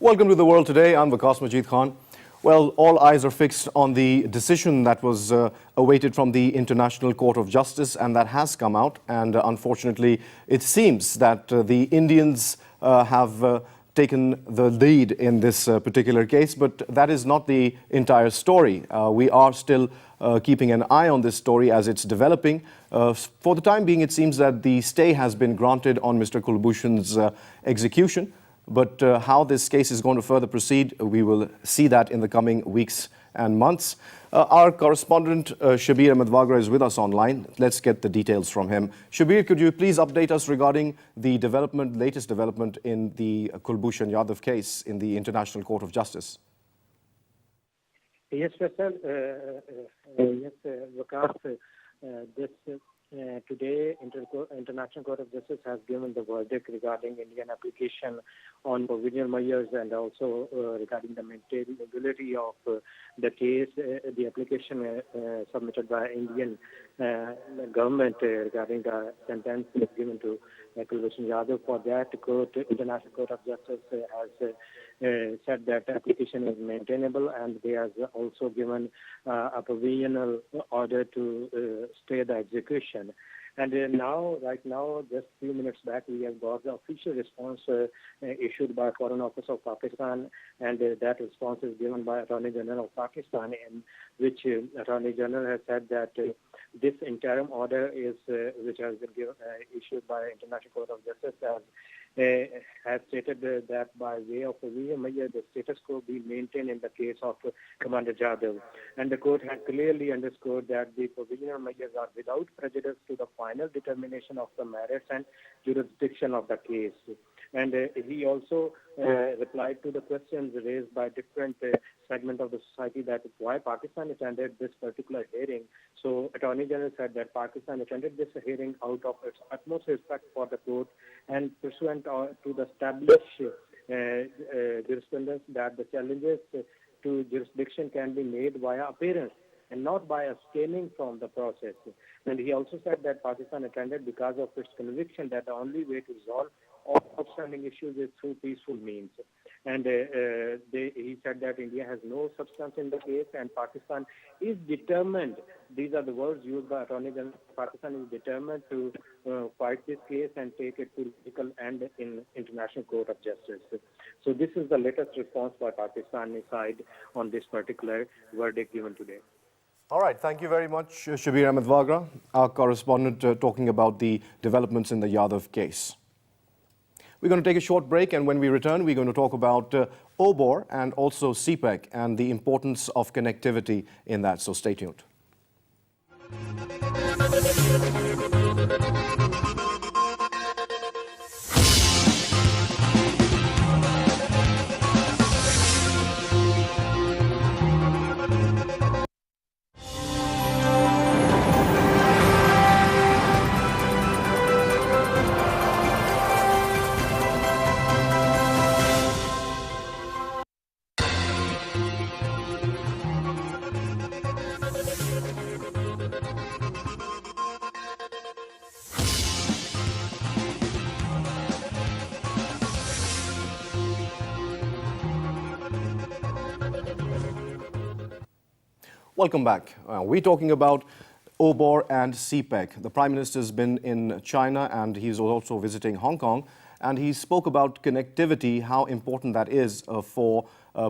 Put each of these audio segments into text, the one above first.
Welcome to The World Today. I'm Waqas Majeed Khan. Well, all eyes are fixed on the decision that was awaited from the International Court of Justice, and that has come out. And unfortunately, it seems that the Indians have taken the lead in this particular case, but that is not the entire story. We are still keeping an eye on this story as it's developing. For the time being, it seems that the stay has been granted on Mr. Kulbhushan's execution. But how this case is going to further proceed, we will see that in the coming weeks and months. Our correspondent, Shabir Ahmed Wagra, is with us online. Let's get the details from him. Shabir, could you please update us regarding the latest development in the Kulbhushan Yadav case in the International Court of Justice? Yes, Faisal. Yes, Waqas. Today, International Court of Justice has given the verdict regarding Indian application on provisional measures and also regarding the maintainability of the case, the application submitted by Indian government regarding the sentence given to Kulbhushan Yadav. For that, International Court of Justice has said that application is maintainable, and they have also given a provisional order to stay the execution. And right now, just a few minutes back, we have got the official response issued by Foreign Office of Pakistan, and that response is given by Attorney General of Pakistan, in which Attorney General has said that this interim order which has been issued by International Court of Justice has stated that by way of provisional measure, the status quo be maintained in the case of Commander Yadav. And the court has clearly underscored that the provisional measures are without prejudice to the final determination of the merits and jurisdiction of the case. And he also replied to the questions raised by different segments of the society that why Pakistan attended this particular hearing. So Attorney General said that Pakistan attended this hearing out of its utmost respect for the court and pursuant to the established jurisprudence that the challenges to jurisdiction can be made via appearance and not by abstaining from the process. And he also said that Pakistan attended because of its conviction that the only way to resolve all outstanding issues is through peaceful means. And he said that India has no substance in the case and Pakistan is determined, these are the words used by Attorney General, Pakistan is determined to fight this case and take it to legal end in International Court of Justice. So this is the latest response by Pakistani side on this particular verdict given today. All right, thank you very much, Shabir Ahmed Wagra, our correspondent, talking about the developments in the Yadav case. We're going to take a short break, and when we return, we're going to talk about OBOR and also CPEC and the importance of connectivity in that, so stay tuned. Welcome back. We're talking about OBOR and CPEC. The Prime Minister's been in China and he's also visiting Hong Kong. And he spoke about connectivity, how important that is for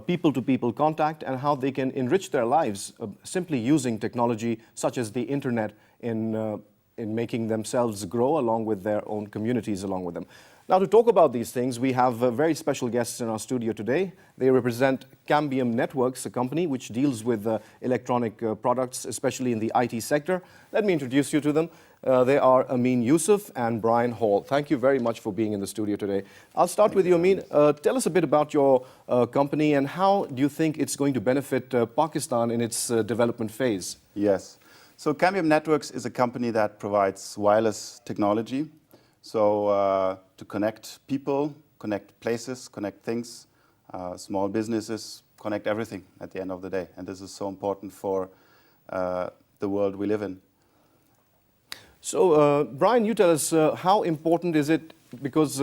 people-to-people contact and how they can enrich their lives simply using technology such as the internet in making themselves grow along with their own communities along with them. Now, to talk about these things, we have very special guests in our studio today. They represent Cambium Networks, a company which deals with electronic products, especially in the IT sector. Let me introduce you to them. They are Amin Yusuf and Brian Hall. Thank you very much for being in the studio today. I'll start with you, Amin. Tell us a bit about your company and how do you think it's going to benefit Pakistan in its development phase? Yes. So Cambium Networks is a company that provides wireless technology. So to connect people, connect places, connect things, small businesses, connect everything at the end of the day. And this is so important for the world we live in. So Brian, you tell us how important is it, because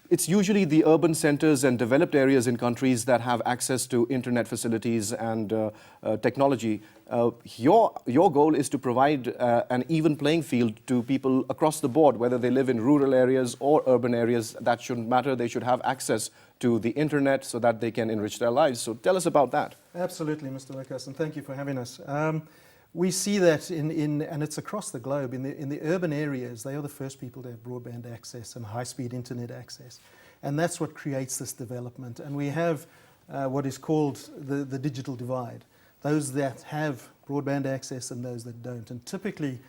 it's usually the urban centers and developed areas in countries that have access to internet facilities and technology. Your goal is to provide an even playing field to people across the board, whether they live in rural areas or urban areas. That shouldn't matter. They should have access to the internet so that they can enrich their lives. So tell us about that. Absolutely, Mr. Waqas, and thank you for having us. We see that and it's across the globe. In the urban areas, they are the first people to have broadband access and high-speed internet access. And that's what creates this development. And we have what is called the digital divide. Those that have broadband access and those that don't. And typically,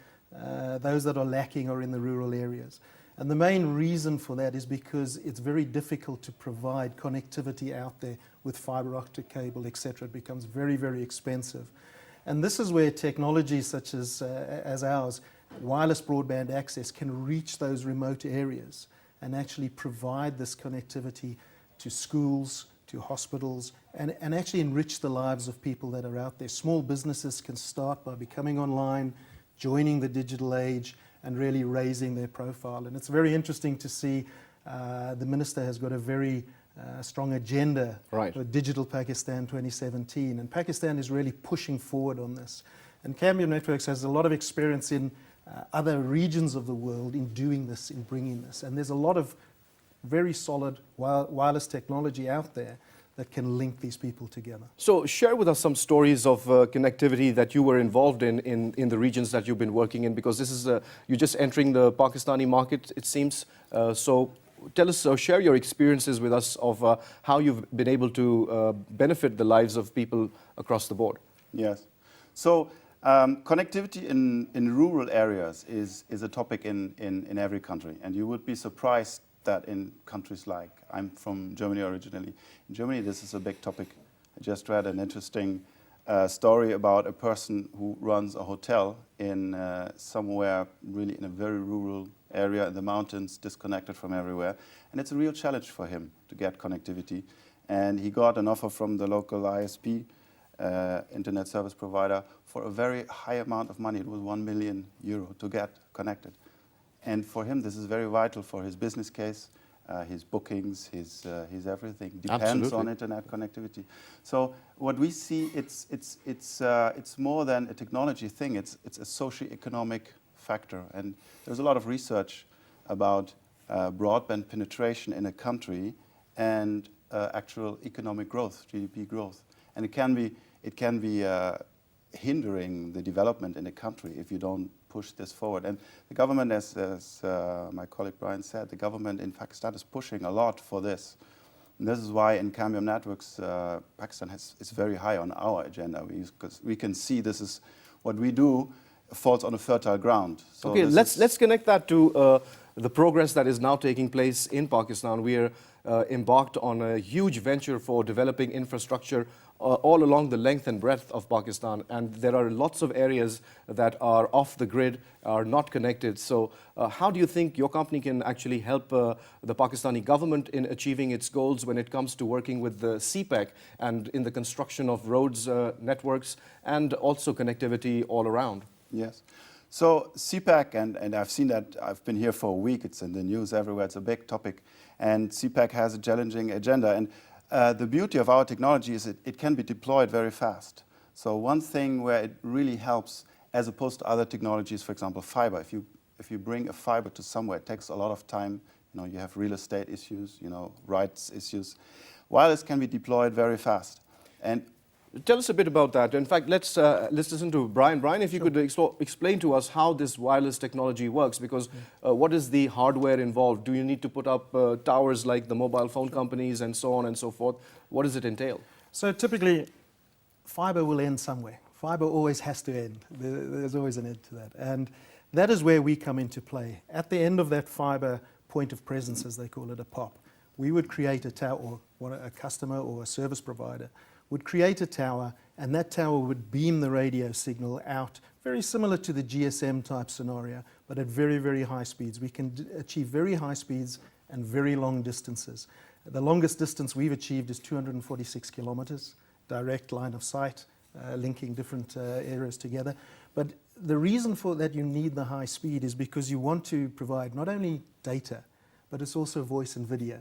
those that are lacking are in the rural areas. And the main reason for that is because it's very difficult to provide connectivity out there with fiber optic cable, etc. It becomes very, very expensive. And this is where technologies such as ours, wireless broadband access, can reach those remote areas and actually provide this connectivity to schools, to hospitals, and actually enrich the lives of people that are out there. Small businesses can start by becoming online, joining the digital age, and really raising their profile. And it's very interesting to see the Minister has got a very strong agenda for Digital Pakistan 2017, and Pakistan is really pushing forward on this. And Cambium Networks has a lot of experience in other regions of the world in doing this, in bringing this. And there's a lot of very solid wireless technology out there that can link these people together. So share with us some stories of connectivity that you were involved in the regions that you've been working in, because this is you're just entering the Pakistani market, it seems. So tell us, share your experiences with us of how you've been able to benefit the lives of people across the board. Yes. So connectivity in rural areas is a topic in every country. And you would be surprised that in countries like, I'm from Germany originally. In Germany, this is a big topic. I just read an interesting story about a person who runs a hotel in somewhere really in a very rural area in the mountains, disconnected from everywhere. And it's a real challenge for him to get connectivity. And he got an offer from the local ISP, internet service provider, for a very high amount of money. It was €1 million to get connected. And for him, this is very vital for his business case, his bookings, his everything depends on internet connectivity. So what we see, it's more than a technology thing. It's a socio-economic factor, and there's a lot of research about broadband penetration in a country and actual economic growth, GDP growth, and it can be hindering the development in a country if you don't push this forward. And the government, as my colleague Brian said, the government in Pakistan is pushing a lot for this. And this is why in Cambium Networks, Pakistan is very high on our agenda, because we can see this is what we do falls on a fertile ground. So okay, let's connect that to the progress that is now taking place in Pakistan. We are embarked on a huge venture for developing infrastructure all along the length and breadth of Pakistan, and there are lots of areas that are off the grid, are not connected. So how do you think your company can actually help the Pakistani government in achieving its goals when it comes to working with the CPEC and in the construction of roads, networks, and also connectivity all around? Yes. So CPEC, and I've seen that, I've been here for a week, it's in the news everywhere, it's a big topic, and CPEC has a challenging agenda. And the beauty of our technology is it can be deployed very fast. So one thing where it really helps, as opposed to other technologies, for example, fiber, if you bring a fiber to somewhere, it takes a lot of time. You have real estate issues, rights issues. Wireless can be deployed very fast. And tell us a bit about that. In fact, let's listen to Brian. Brian, if you could explain to us how this wireless technology works, because what is the hardware involved? Do you need to put up towers like the mobile phone companies and so on and so forth? What does it entail? So typically, fiber will end somewhere. Fiber always has to end. There's always an end to that. And that is where we come into play. At the end of that fiber point of presence, as they call it, a POP, we would create a tower, or a customer or a service provider would create a tower, and that tower would beam the radio signal out, very similar to the GSM type scenario, but at very, very high speeds. We can achieve very high speeds and very long distances. The longest distance we've achieved is 246 kilometers, direct line of sight, linking different areas together. But the reason for that you need the high speed is because you want to provide not only data, but it's also voice and video.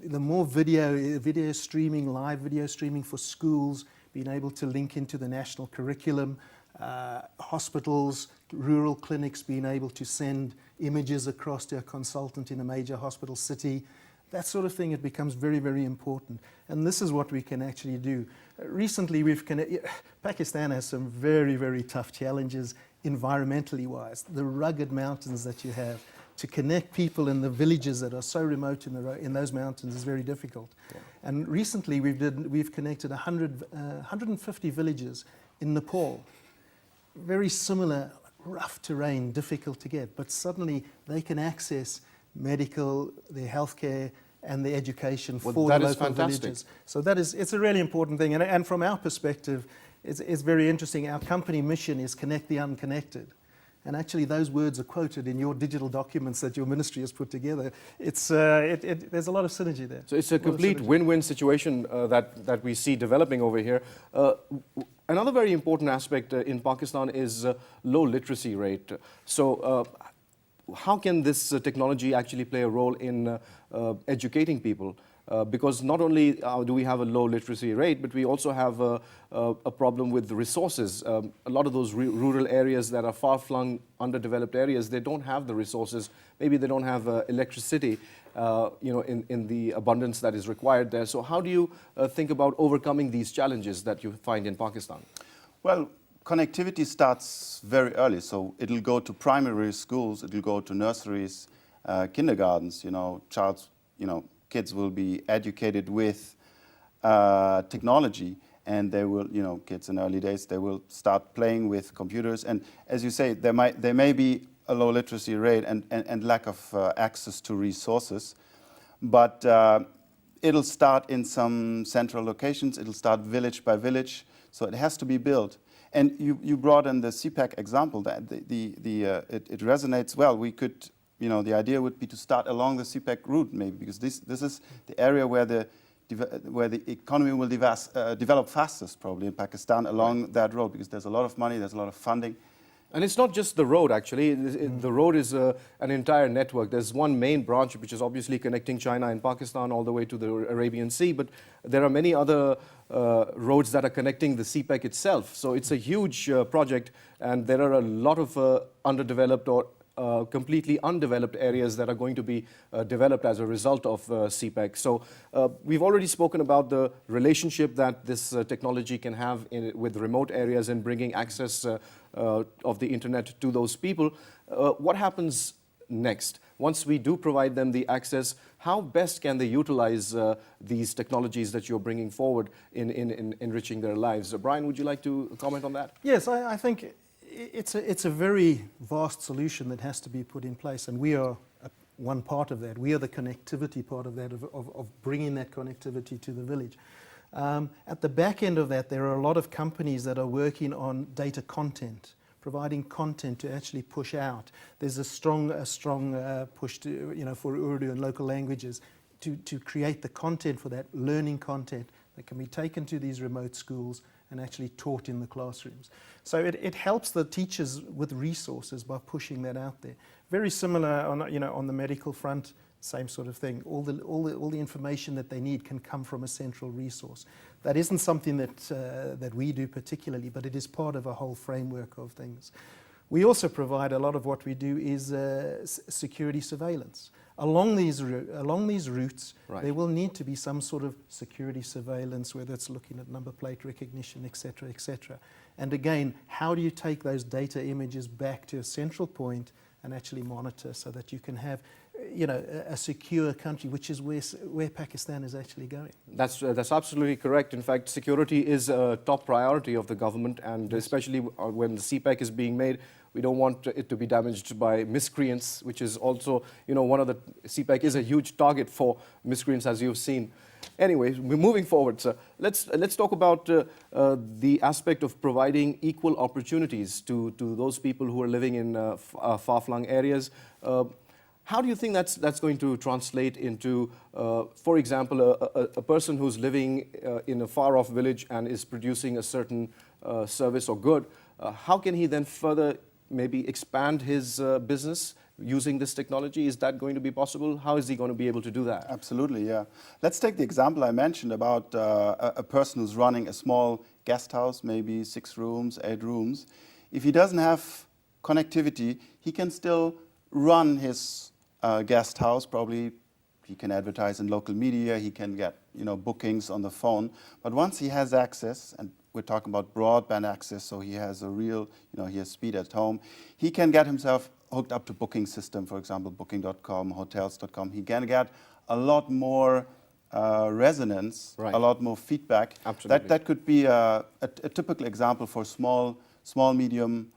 the more video streaming, live video streaming for schools, being able to link into the national curriculum, hospitals, rural clinics being able to send images across to a consultant in a major hospital city, that sort of thing, it becomes very, very important. And this is what we can actually do. Recently, Pakistan has some very, very tough challenges environmentally wise. The rugged mountains that you have, to connect people in the villages that are so remote in those mountains is very difficult. Yeah. And recently we've connected 150 villages in Nepal. Very similar, rough terrain, difficult to get, but suddenly they can access medical, their healthcare, and the education for the local villages. So it's a really important thing. And from our perspective, it's very interesting. Our company mission is connect the unconnected. And actually, those words are quoted in your digital documents that your ministry has put together. There's a lot of synergy there. So it's a complete win-win situation that we see developing over here. Another very important aspect in Pakistan is low literacy rate. So how can this technology actually play a role in educating people? Because not only do we have a low literacy rate, but we also have a problem with the resources. A lot of those rural areas that are far-flung, underdeveloped areas, they don't have the resources. Maybe they don't have electricity, in the abundance that is required there. So how do you think about overcoming these challenges that you find in Pakistan? Well, connectivity starts very early. So it'll go to primary schools, it'll go to nurseries, kindergartens. Kids will be educated with technology, and they will, kids in early days, they will start playing with computers. And as you say, there may be a low literacy rate and lack of access to resources, but it'll start in some central locations. It'll start village by village, so it has to be built. And you brought in the CPAC example that it resonates well. We could. The idea would be to start along the CPEC route, maybe, because this is the area where the economy will develop fastest, probably in Pakistan, along that road, because there's a lot of money, there's a lot of funding. And it's not just the road, actually. The road is an entire network. There's one main branch, which is obviously connecting China and Pakistan all the way to the Arabian Sea, but there are many other roads that are connecting the CPEC itself. So it's a huge project, and there are a lot of underdeveloped or completely undeveloped areas that are going to be developed as a result of CPEC. So we've already spoken about the relationship that this technology can have with remote areas and bringing access of the internet to those people. What happens next? Once we do provide them the access, how best can they utilize these technologies that you're bringing forward in enriching their lives? Brian, would you like to comment on that? Yes, I think it's a very vast solution that has to be put in place, and we are one part of that. We are the connectivity part of that, of bringing that connectivity to the village. At the back end of that, there are a lot of companies that are working on data content, providing content to actually push out. There's a strong push to, for Urdu and local languages to create the content for that, learning content that can be taken to these remote schools and actually taught in the classrooms. So it helps the teachers with resources by pushing that out there. Very similar on the medical front, same sort of thing. All the information that they need can come from a central resource. That isn't something that we do particularly, but it is part of a whole framework of things. We also provide a lot of what we do is security surveillance. Along these routes, right, there will need to be some sort of security surveillance, whether it's looking at number plate recognition, etc., etc. And again, how do you take those data images back to a central point and actually monitor so that you can have, a secure country, which is where Pakistan is actually going. That's absolutely correct. In fact, security is a top priority of the government, and especially when the CPEC is being made, we don't want it to be damaged by miscreants, which is also, one of the CPEC is a huge target for miscreants, as you've seen. Anyway, we're moving forward, sir. Let's talk about the aspect of providing equal opportunities to those people who are living in far-flung areas. How do you think that's going to translate into, for example, a person who's living in a far-off village and is producing a certain service or good? How can he then further maybe expand his business using this technology? Is that going to be possible? How is he going to be able to do that? Absolutely, yeah. Let's take the example I mentioned about a person who's running a small guest house, maybe 6 rooms, 8 rooms. If he doesn't have connectivity, he can still run his guest house. Probably he can advertise in local media, he can get bookings on the phone. But once he has access, and we're talking about broadband access, so he has a real, he has speed at home, he can get himself hooked up to booking system, for example, booking.com, hotels.com. He can get a lot more resonance, Right. a lot more feedback. Absolutely. That could be a typical example for small, medium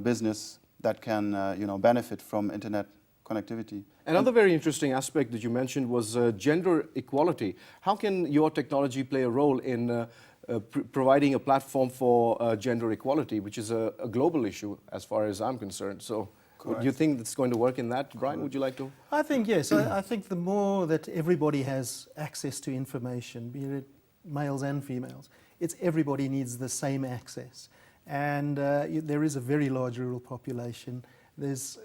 business that can benefit from internet connectivity. Another very interesting aspect that you mentioned was gender equality. How can your technology play a role in providing a platform for gender equality, which is a global issue as far as I'm concerned? So do you think it's going to work in that? Brian, would you like to? I think yes. I think the more that everybody has access to information, be it males and females, everybody needs the same access. And there is a very large rural population. There's,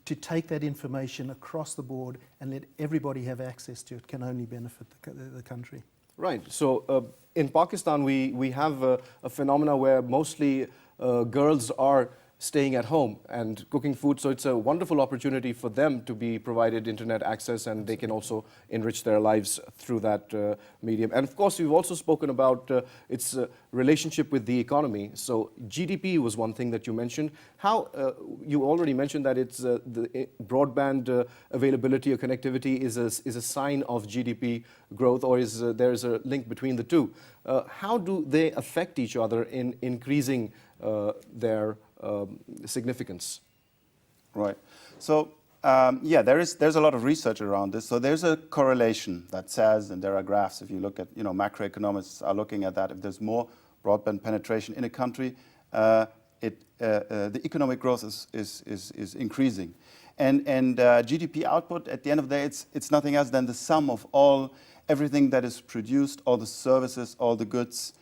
to take that information across the board and let everybody have access to it can only benefit the country. Right. So in Pakistan, we have a phenomena where mostly girls are staying at home and cooking food. So it's a wonderful opportunity for them to be provided internet access, and they can also enrich their lives through that medium. And of course, we've also spoken about its relationship with the economy. So GDP was one thing that you mentioned. How you already mentioned that it's the broadband availability or connectivity is a sign of GDP growth, or is there's a link between the two. How do they affect each other in increasing their significance? Right. So there's a lot of research around this. So there's a correlation that says, and there are graphs. If you look at, macroeconomists are looking at that. If there's more broadband penetration in a country, the economic growth is increasing, and GDP output at the end of the day, it's nothing else than the sum of everything that is produced, all the services, all the goods.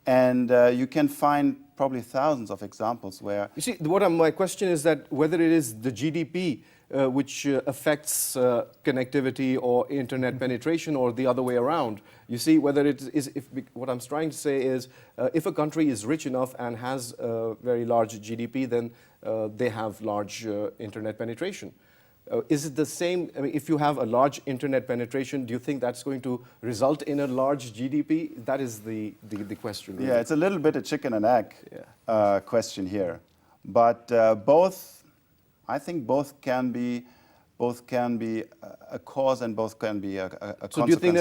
And you can find probably thousands of examples where... You see, my question is that whether it is the GDP which affects connectivity or internet penetration, or the other way around. You see, whether it is, what I'm trying to say is, if a country is rich enough and has a very large GDP, then they have large internet penetration. Is it the same? I mean, if you have a large internet penetration, do you think that's going to result in a large GDP? That is the question. Really. Yeah, it's a little bit a chicken and egg question here. But I think both can be a cause and both can be a consequence. So do you think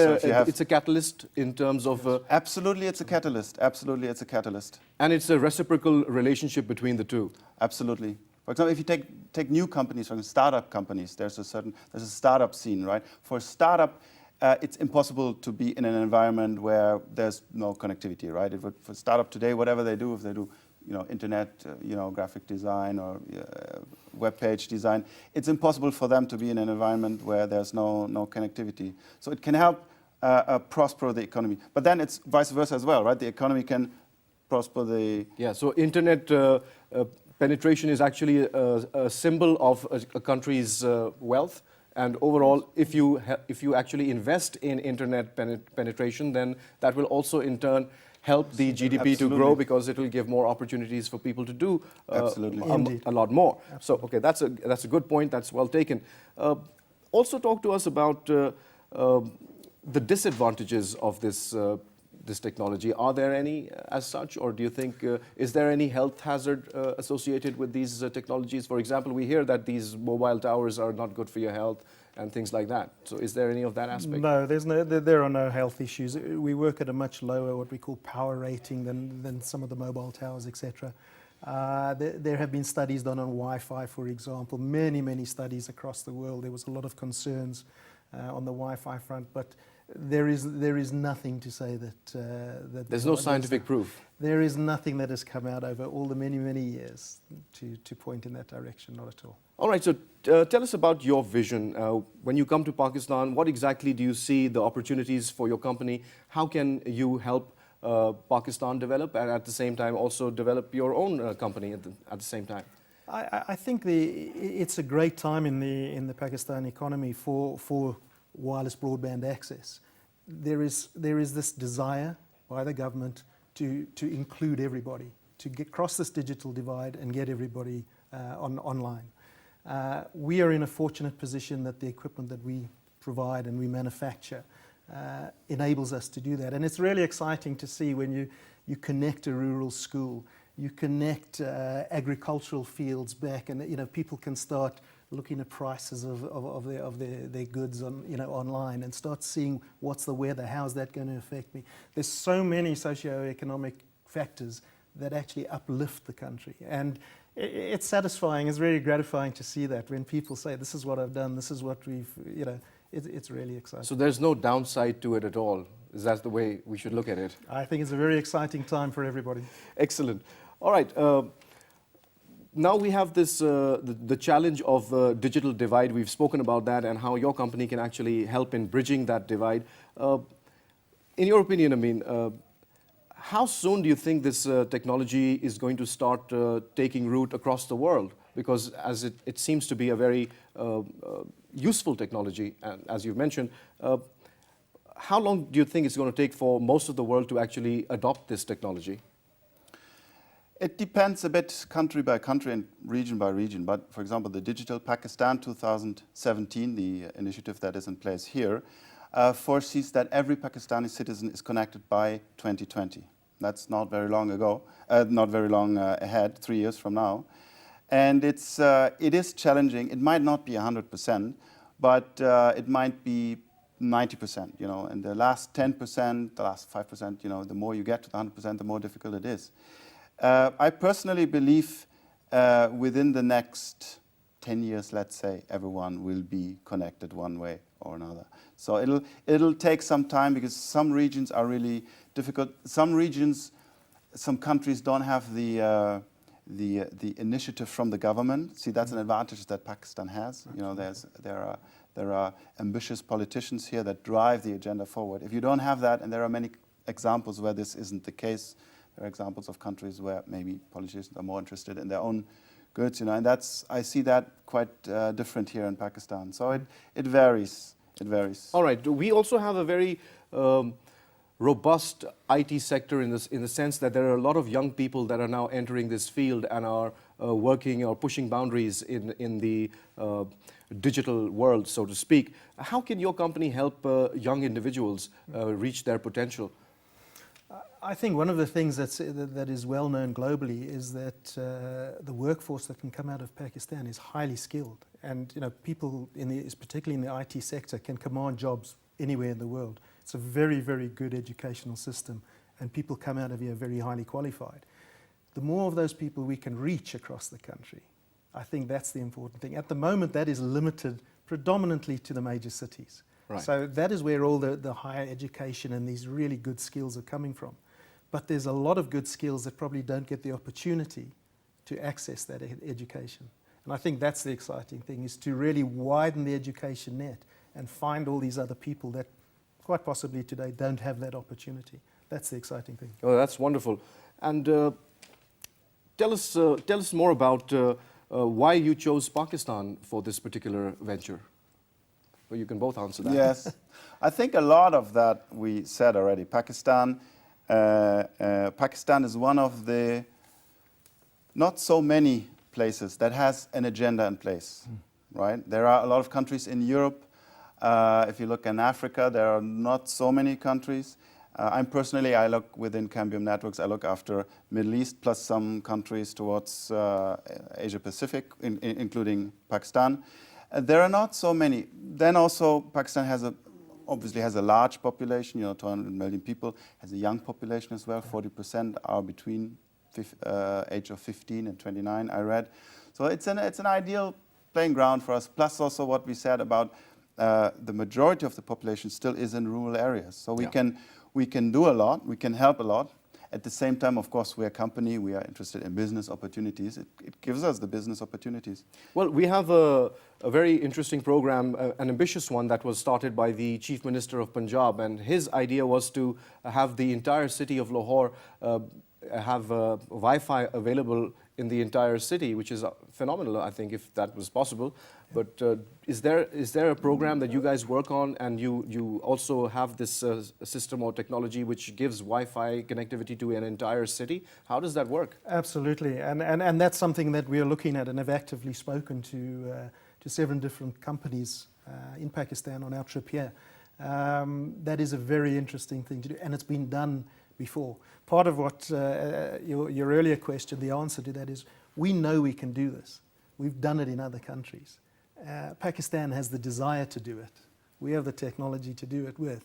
it's a catalyst in terms of... Absolutely, it's a catalyst. Absolutely, it's a catalyst. And it's a reciprocal relationship between the two. Absolutely. For example, if you take new companies, for example, startup companies, there's a startup scene, right? For a startup, it's impossible to be in an environment where there's no connectivity, right? For a startup today, whatever they do, if they do, internet, graphic design or web page design, it's impossible for them to be in an environment where there's no connectivity. So it can help prosper the economy, but then it's vice versa as well, right? The economy can prosper the... Yeah. So internet penetration is actually a symbol of a country's wealth, and overall, if you actually invest in internet penetration, then that will also in turn help the GDP to grow, because it will give more opportunities for people to do a lot more. Absolutely. So, okay, that's a good point. That's well taken. Also, talk to us about the disadvantages of this technology. Are there any as such, or do you think, is there any health hazard associated with these technologies? For example, we hear that these mobile towers are not good for your health and things like that. So is there any of that aspect? No, there are no health issues. We work at a much lower, what we call power rating than some of the mobile towers, etc. There have been studies done on Wi-Fi, for example, many studies across the world. There was a lot of concerns on the Wi-Fi front, but there is nothing to say that there's no scientific proof. There is nothing that has come out over all the many years to point in that direction, not at all. All right, so tell us about your vision. When you come to Pakistan, what exactly do you see the opportunities for your company? How can you help Pakistan develop, and at the same time also develop your own company at the same time? I think it's a great time in the Pakistan economy for wireless broadband access. There is this desire by the government to include everybody, to cross this digital divide and get everybody online. We are in a fortunate position that the equipment that we provide and we manufacture enables us to do that. And it's really exciting to see when you connect a rural school, you connect agricultural fields back, and people can start looking at prices of their goods online and start seeing what's the weather, how's that going to affect me. There's so many socio-economic factors that actually uplift the country, and it's satisfying, it's really gratifying to see that when people say, this is what I've done, this is what we've, it's really exciting. So there's no downside to it at all. Is that the way we should look at it? I think it's a very exciting time for everybody. Excellent. All right. Now we have this the challenge of digital divide. We've spoken about that and how your company can actually help in bridging that divide. In your opinion, I mean, how soon do you think this technology is going to start taking root across the world? Because as it seems to be a very useful technology, and as you've mentioned, how long do you think it's going to take for most of the world to actually adopt this technology? It depends a bit country by country and region by region. But for example, the Digital Pakistan 2017, the initiative that is in place here, foresees that every Pakistani citizen is connected by 2020. That's not very long ago, not very long ahead, 3 years from now. And it is challenging. It might not be 100%, but it might be 90%, and the last 10%, the last 5%, the more you get to the 100%, the more difficult it is. I personally believe within the next 10 years, let's say, everyone will be connected one way or another. So it'll take some time because some regions are really difficult. Some regions, some countries don't have the initiative from the government. See, that's an advantage that Pakistan has. There are ambitious politicians here that drive the agenda forward. If you don't have that, and there are many examples where this isn't the case, there are examples of countries where maybe politicians are more interested in their own goods, and I see that quite different here in Pakistan. So it varies. It varies. All right. We also have a very robust IT sector in the sense that there are a lot of young people that are now entering this field and are working or pushing boundaries in the digital world, so to speak. How can your company help young individuals reach their potential? I think one of the things that is well known globally is that the workforce that can come out of Pakistan is highly skilled, and people particularly in the IT sector can command jobs anywhere in the world. It's a very, very good educational system, and people come out of here very highly qualified. The more of those people we can reach across the country, I think that's the important thing. At the moment, that is limited predominantly to the major cities. Right. So that is where all the higher education and these really good skills are coming from. But there's a lot of good skills that probably don't get the opportunity to access that education. And I think that's the exciting thing, is to really widen the education net and find all these other people that quite possibly today don't have that opportunity. That's the exciting thing. Oh, that's wonderful. And tell us more about why you chose Pakistan for this particular venture. Well, you can both answer that. Yes. I think a lot of that we said already. Pakistan is one of the not so many places that has an agenda in place, right? There are a lot of countries in Europe. If you look in Africa, there are not so many countries. I look within Cambium Networks, I look after Middle East plus some countries towards Asia Pacific, including Pakistan. There are not so many. Then also Pakistan obviously has a large population, 200 million people, has a young population as well. 40% are between age of 15 and 29, I read. So it's an ideal playing ground for us. Plus also what we said about the majority of the population still is in rural areas. So we can do a lot, we can help a lot. At the same time, of course, we're a company, we are interested in business opportunities. It gives us the business opportunities. Well, we have a very interesting program, an ambitious one that was started by the Chief Minister of Punjab, and his idea was to have the entire city of Lahore have Wi-Fi available in the entire city, which is phenomenal, I think, if that was possible. But is there a program that you guys work on, and you also have this system or technology which gives Wi-Fi connectivity to an entire city? How does that work? Absolutely, and that's something that we are looking at and have actively spoken to 7 different companies in Pakistan on our trip here. That is a very interesting thing to do, and it's been done before. Part of what your earlier question, the answer to that is, we know we can do this. We've done it in other countries. Pakistan has the desire to do it. We have the technology to do it with.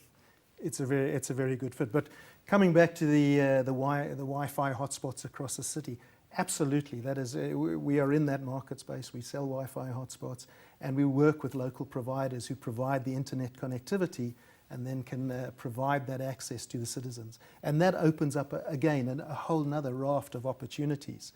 It's a very good fit. But coming back to the Wi-Fi hotspots across the city, absolutely, that is, we are in that market space. We sell Wi-Fi hotspots, and we work with local providers who provide the internet connectivity and then can provide that access to the citizens. And that opens up, again, a whole nother raft of opportunities.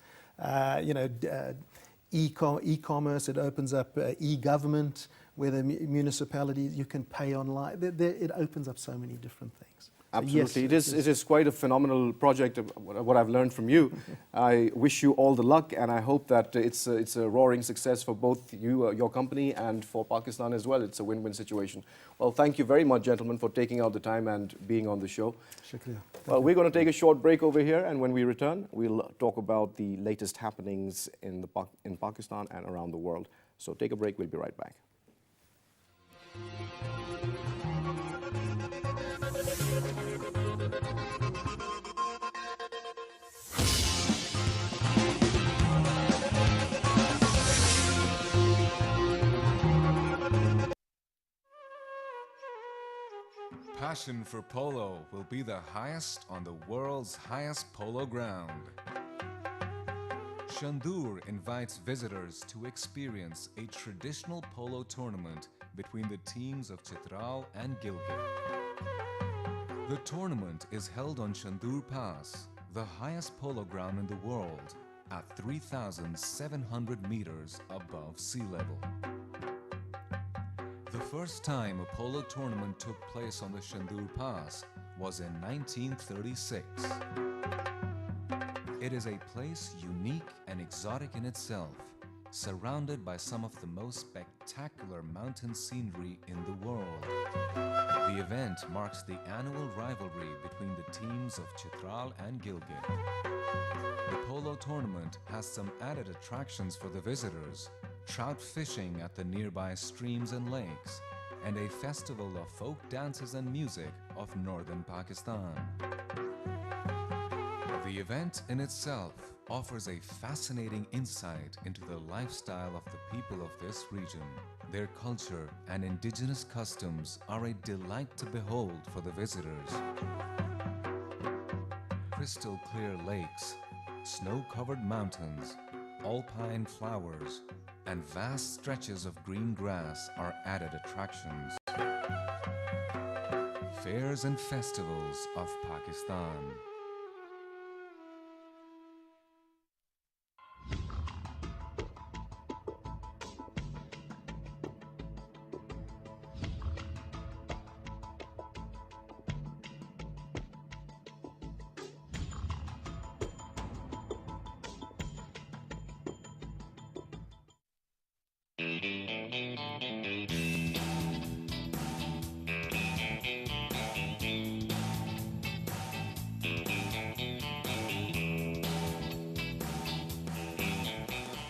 E-commerce, it opens up e-government, where the municipalities, you can pay online. It opens up so many different things. Absolutely. Yes, it is quite a phenomenal project, what I've learned from you. I wish you all the luck, and I hope that it's a roaring success for both you, your company, and for Pakistan as well. It's a win-win situation. Well, thank you very much, gentlemen, for taking out the time and being on the show. Shukriya. Well, we're going to take a short break over here, and when we return, we'll talk about the latest happenings in Pakistan and around the world. So take a break, we'll be right back. Passion for polo will be the highest on the world's highest polo ground. Shandur invites visitors to experience a traditional polo tournament between the teams of Chitral and Gilgit. The tournament is held on Shandur Pass, the highest polo ground in the world, at 3,700 meters above sea level. The first time a polo tournament took place on the Shandur Pass was in 1936. It is a place unique and exotic in itself, surrounded by some of the most spectacular mountain scenery in the world. The event marks the annual rivalry between the teams of Chitral and Gilgit. The polo tournament has some added attractions for the visitors: trout fishing at the nearby streams and lakes, and a festival of folk dances and music of northern Pakistan. The event in itself offers a fascinating insight into the lifestyle of the people of this region. Their culture and indigenous customs are a delight to behold for the visitors. Crystal clear lakes, snow-covered mountains, alpine flowers, and vast stretches of green grass are added attractions. Fairs and festivals of Pakistan.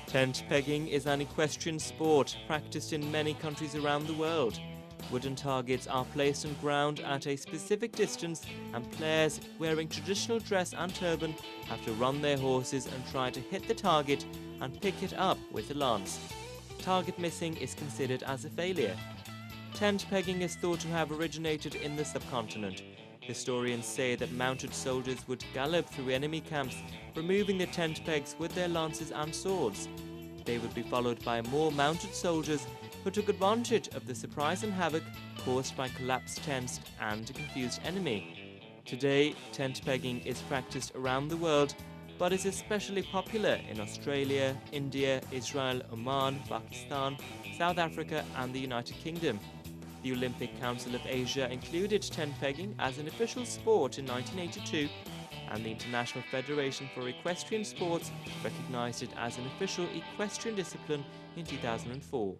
Tent pegging is an equestrian sport practiced in many countries around the world. Wooden targets are placed on ground at a specific distance, and players wearing traditional dress and turban have to run their horses and try to hit the target and pick it up with a lance. Target missing is considered as a failure. Tent pegging is thought to have originated in the subcontinent. Historians say that mounted soldiers would gallop through enemy camps, removing the tent pegs with their lances and swords. They would be followed by more mounted soldiers who took advantage of the surprise and havoc caused by collapsed tents and a confused enemy. Today, tent pegging is practiced around the world, but is especially popular in Australia, India, Israel, Oman, Pakistan, South Africa and the United Kingdom. The Olympic Council of Asia included tent pegging as an official sport in 1982. and the International Federation for Equestrian Sports recognised it as an official equestrian discipline in 2004.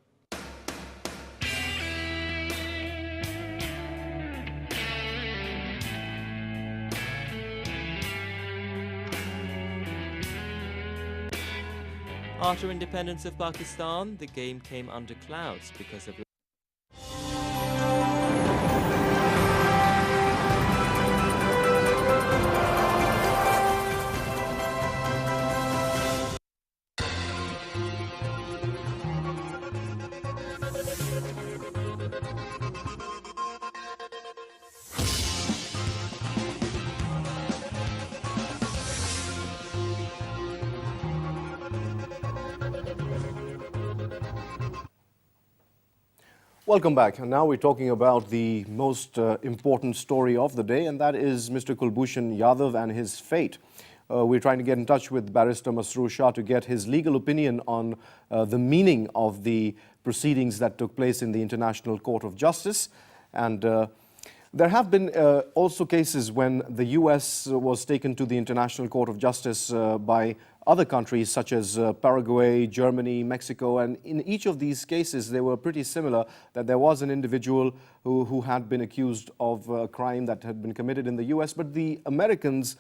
After independence of Pakistan, the game came under clouds because of Welcome back. And now we're talking about the most important story of the day, and that is Mr. Kulbhushan Yadav and his fate. We're trying to get in touch with Barrister Masroor Shah to get his legal opinion on the meaning of the proceedings that took place in the International Court of Justice. And there have been also cases when the US was taken to the International Court of Justice by other countries such as Paraguay, Germany, Mexico, and in each of these cases they were pretty similar, that there was an individual who had been accused of a crime that had been committed in the US, but the Americans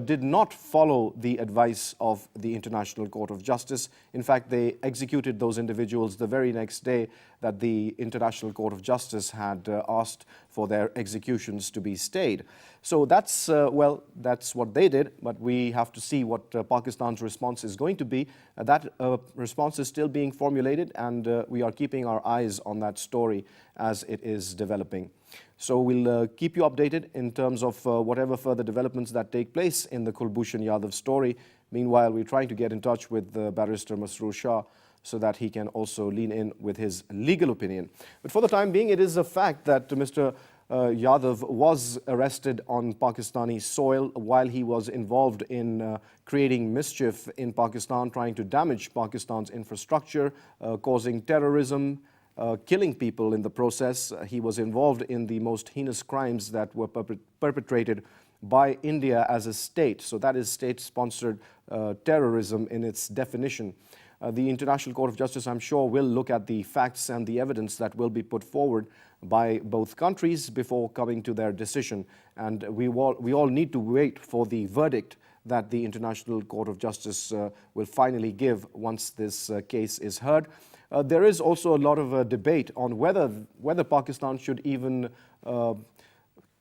did not follow the advice of the International Court of Justice. In fact, they executed those individuals the very next day that the International Court of Justice had asked for their executions to be stayed. So that's, well, that's what they did, but we have to see what Pakistan's response is going to be. That response is still being formulated, and we are keeping our eyes on that story as it is developing. So we'll keep you updated in terms of whatever further developments that take place in the Kulbhushan Yadav story. Meanwhile, we're trying to get in touch with Barrister Masroor Shah so that he can also lean in with his legal opinion. But for the time being, it is a fact that Mr. Yadav was arrested on Pakistani soil while he was involved in creating mischief in Pakistan, trying to damage Pakistan's infrastructure, causing terrorism, killing people in the process. He was involved in the most heinous crimes that were perpetrated by India as a state. So that is state-sponsored terrorism in its definition. The International Court of Justice, I'm sure, will look at the facts and the evidence that will be put forward by both countries before coming to their decision. And we all need to wait for the verdict that the International Court of Justice will finally give once this case is heard. There is also a lot of debate on whether Pakistan should even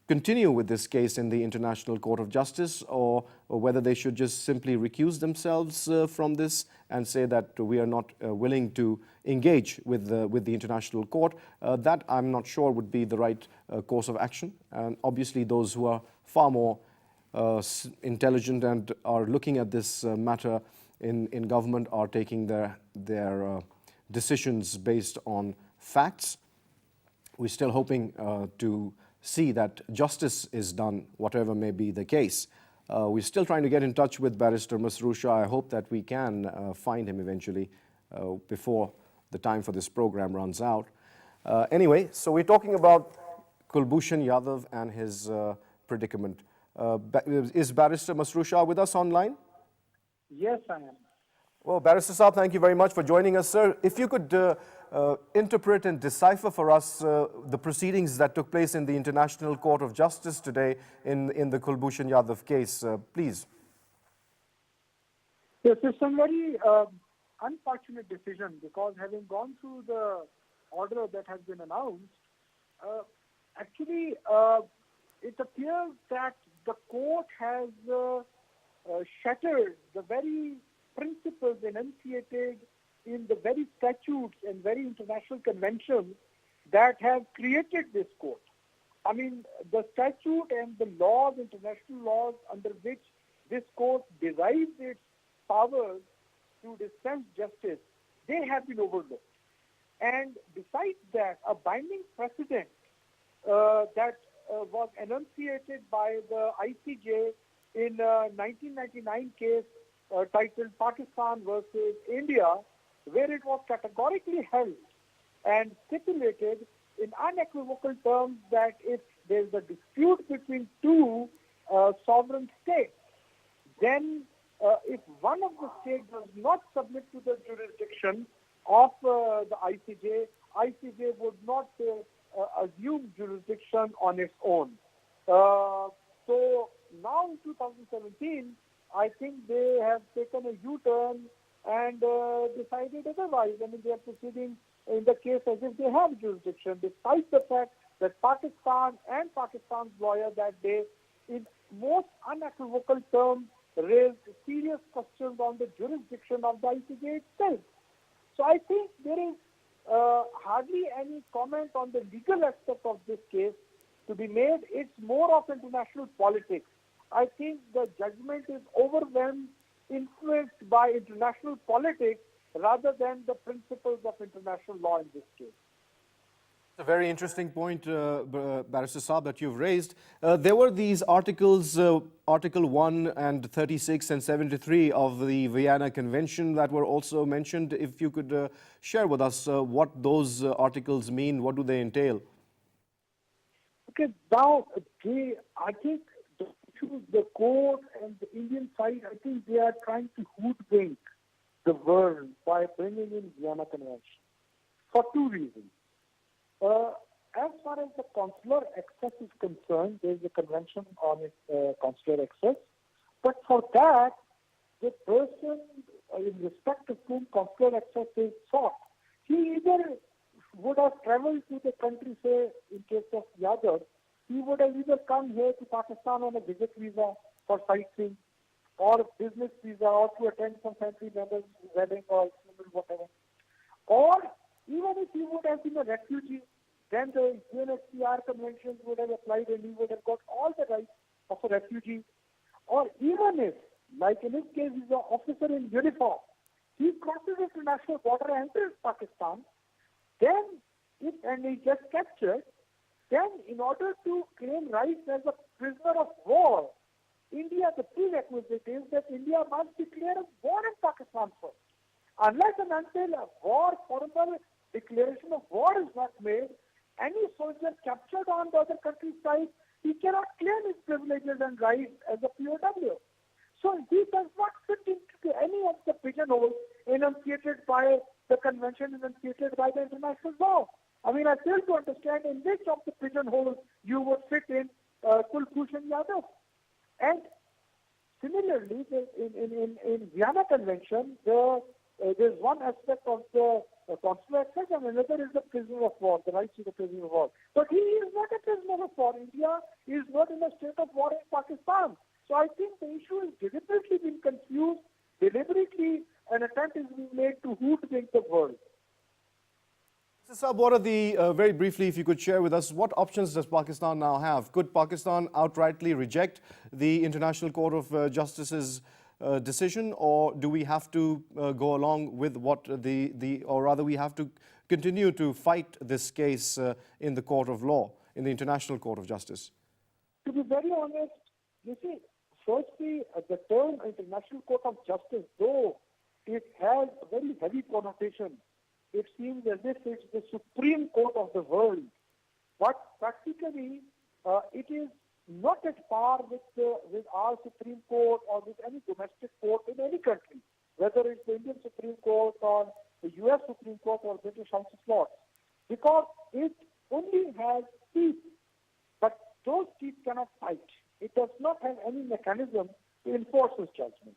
continue with this case in the International Court of Justice, or whether they should just simply recuse themselves from this and say that we are not willing to engage with the International Court. That, I'm not sure, would be the right course of action. And obviously those who are far more intelligent and are looking at this matter in government are taking their decisions based on facts. We're still hoping to see that justice is done, whatever may be the case. We're still trying to get in touch with Barrister Masroor Shah. I hope that we can find him eventually before the time for this program runs out. Anyway, so we're talking about Kulbhushan Yadav and his predicament. Is Barrister Masroor Shah with us online? Yes, I am. Well, Barrister Saab, thank you very much for joining us, sir. If you could interpret and decipher for us the proceedings that took place in the International Court of Justice today in the Kulbhushan Yadav case, please. Yes, it's a very unfortunate decision, because having gone through the order that has been announced, actually it appears that the court has shattered the very principles enunciated in the very statutes and very international conventions that have created this court. I mean, the statute and the laws, international laws under which this court derives its powers to dispense justice, they have been overlooked. And besides that, a binding precedent that was enunciated by the ICJ in a 1999 case titled Pakistan versus India, where it was categorically held and stipulated in unequivocal terms that if there is a dispute between two sovereign states, then if one of the states does not submit to the jurisdiction of the ICJ, ICJ would not assume jurisdiction on its own. So now in 2017, I think they have taken a U-turn and decided otherwise. I mean, they are proceeding in the case as if they have jurisdiction, despite the fact that Pakistan and Pakistan's lawyer that day, in most unequivocal terms, raised serious questions on the jurisdiction of the ICJ itself. So I think there is hardly any comment on the legal aspect of this case to be made. It's more of international politics. I think the judgment is overwhelmed, influenced by international politics rather than the principles of international law in this case. A very interesting point, Barrister Saab, that you've raised. There were these articles, Article 1 and 36 and 73 of the Vienna Convention that were also mentioned. If you could share with us what those articles mean, what do they entail? Okay, now, I think the court and the Indian side, I think they are trying to hoodwink the world by bringing in Vienna Convention for two reasons. As far as the consular access is concerned, there is a convention on consular access. But for that, the person in respect of whom consular access is sought, he either would have traveled to the country, say, in case of Yadav, he would have either come here to Pakistan on a visit visa for sightseeing, or business visa, or to attend some family member's wedding or whatever. Or even if he would have been a refugee, then the UNHCR conventions would have applied and he would have got all the rights of a refugee. Or even if, like in his case, he's an officer in uniform, he crosses the international border and enters Pakistan, then, and he gets captured, then in order to claim rights as a prisoner of war, India, the prerequisite is that India must declare a war in Pakistan first. Unless and until a war, formal declaration of war is not made, any soldier captured on the other country's side, he cannot claim his privileges and rights as a POW. So he does not fit into any of the pigeonholes enunciated by the convention, enunciated by the international law. I mean, I fail to understand in which of the pigeonholes you would fit in Kulbhushan Yadav. And similarly, in Vienna Convention, there's one aspect of the consular access and another is the prisoner of war, the rights to the prisoner of war. But he is not a prisoner of war. India is not in a state of war in Pakistan. So I think the issue is deliberately being confused, deliberately an attempt is being made to hoodwink the world. Mr. Saab, what are the, very briefly, if you could share with us, what options does Pakistan now have? Could Pakistan outrightly reject the International Court of Justice's decision, or do we have to go along with what or rather we have to continue to fight this case in the court of law, in the International Court of Justice? To be very honest, you see, firstly, the term International Court of Justice, though it has a very heavy connotation, it seems as if it's the Supreme Court of the world. But practically, it is not at par with our Supreme Court or with any domestic court in any country, whether it's the Indian Supreme Court or the US Supreme Court or British House of Lords, because it only has teeth, but those teeth cannot fight. It does not have any mechanism to enforce its judgment.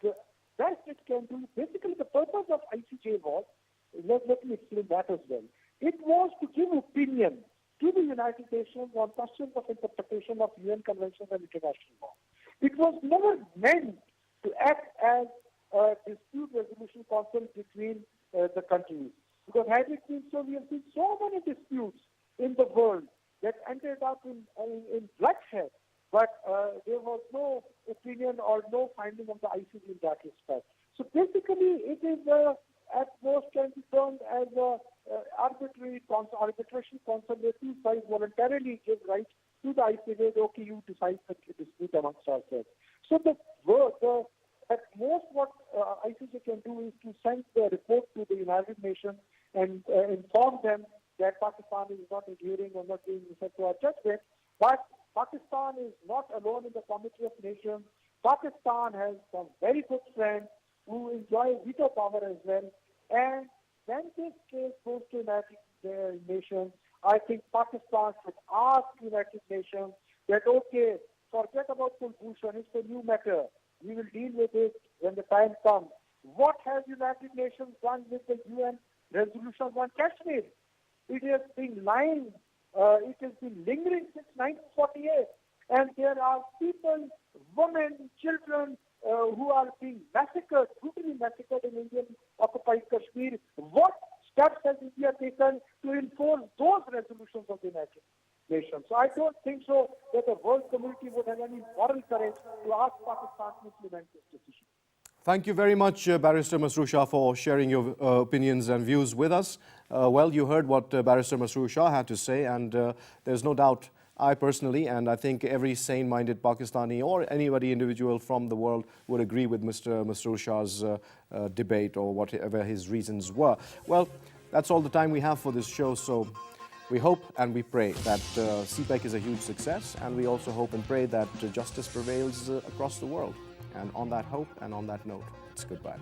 The best it can do, basically the purpose of ICJ was, let me explain that as well. It was to give opinion to the United Nations on questions of interpretation of UN conventions and international law. It was never meant to act as a dispute resolution council between the countries. Because had it been so, we have seen so many disputes in the world that ended up in bloodshed, but there was no opinion or no finding of the ICJ in that respect. So basically, it is at most can be termed as a arbitration council where two sides voluntarily give rights to the ICJ. Okay, you decide the dispute amongst ourselves. So at most what ICJ can do is to send the report to the United Nations and inform them that Pakistan is not adhering or not being referred to our judgment. But Pakistan is not alone in the Committee of Nations. Pakistan has some very good friends who enjoy veto power as well. And when this case goes to United Nations, I think Pakistan should ask United Nations that, okay, forget about Kulbhushan, it's a new matter. We will deal with it when the time comes. What has United Nations done with the UN resolution on Kashmir? It has been lying, it has been lingering since 1948. And there are people, women, children who are being massacred, brutally massacred in Indian occupied Kashmir. What steps has India taken to enforce those resolutions of the United Nations? So I don't think so that the world community would have any moral courage to ask Pakistan to implement this decision. Thank you very much, Barrister Masroor Shah, for sharing your opinions and views with us. Well, you heard what Barrister Masroor Shah had to say, and there's no doubt I personally, and I think every sane-minded Pakistani or anybody individual from the world would agree with Mr. Masroor Shah's debate or whatever his reasons were. Well, that's all the time we have for this show, so we hope and we pray that CPEC is a huge success, and we also hope and pray that justice prevails across the world. And on that hope and on that note, it's goodbye.